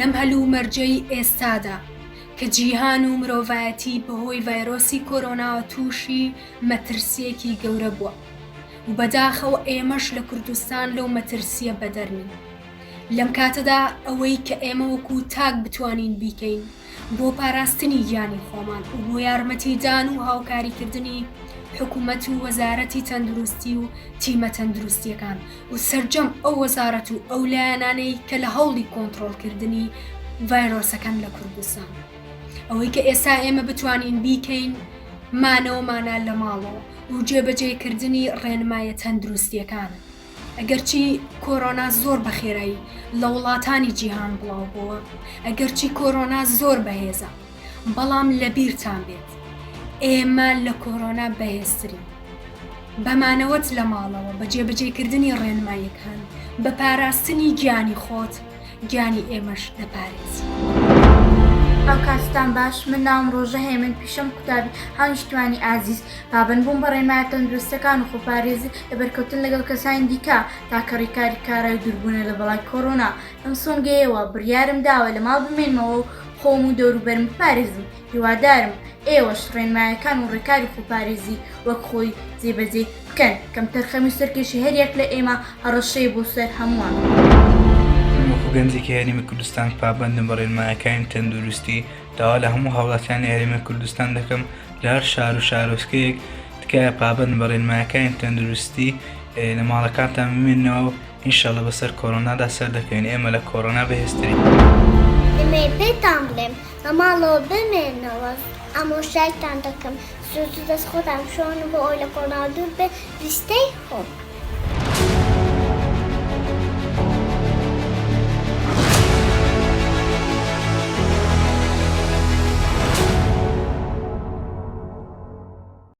لەم هەلوو مەرجەی ئێستادا کە جیهان و مرۆڤایەتی بەهۆی ڤایرۆسی کۆرۆناوە تووشی مەترسیەکی گەورە بووە و بەداخەوە ئێمەش لە کوردستان لەو مەترسیە بەدەرنین. لەم کاتەدا ئەوەی کە ئێمە وەکو تاک بتوانین بیکەین بۆ پاراستنی گیانی خۆمان و بۆ یارمەتیدان و هاوکاریکردنی حکوومەت و وەزارەتی تەندروستی و تیمە تەندروستیەکان و سەرجەم ئەو وەزارەت و ئەو لایەنانەی کە لە هەوڵی کۆنتڕۆڵکردنی ڤایرۆسەکان لە کوردستان. ئەوەی کە ئێستا ئێمە بتوانین بیکەین مانەوەمانە لە ماڵەوە و جێبەجێکردنی ڕێنمایە تەندروستیەکانە. ئەگەرچی کۆرۆنا زۆر بەخێرایی لە وڵاتانی جیهان بڵاو بووە، ئەگەرچی کۆرۆنا زۆر بەهێزە، بەڵام لەبیرتان بێت ئێمە لە کۆرۆنا بەهێزترین. بەمانەوەت لە ماڵەوە بە جێبەجێکردنی ڕێنماییەکان بە پاراستنی گیانی خۆت گیانی ئێمەش دەپارێزی. ئەو کاتتان باش، من ناوم ڕۆژە هێمن پیشەم قوتابی هاونیشتوانی ئازیز پابند بووم بە ڕێنمایە تەندروستەکان و خۆپارێزی لە بەرکەوتن لەگەڵ کەسانی دیکە تاکە ڕێکاری کارای دووربوونە لە بەڵای کۆرۆنا. ئەم سۆنگەیەوە بڕیارم داوە لە ماڵ بمێنمەوە و خۆم و دەوروبەرم بپارێزم. هیوادارم ئێوەش ڕێنمایەکان و ڕێکاری خۆپارێزی وەک خۆی جێبەجێ بکەن کەم تەرخەمی و سەرکێشی هەریەک لە ئێمە هەڕەشەیە بۆ سەر هەمووان. گەنجێکی یاریمە کوردستان پابندم بە ڕێنمایەکانی تەندروستی داوا لە هەموو هاوڵاتیانی یاریمە کوردستان دەکەم لە هەر شار و شارۆچکەیەک تکایە پابند بە ڕێنمایەکانی تەندروستی لە ماڵەکانتان بمێننەوە و ئینشەڵە بەسەر کۆرۆنادا سەر دەکەین. ئێمە لە کۆرۆنا بەهێزترین. دەمێ پێتان بڵێم لە ماڵەوە بمێنەوە ئامۆژایتان دەکەم. زۆر دەست خۆتان شۆن بۆ ئەوی لە کۆرۆنا دوور بێت لیستەی خۆ.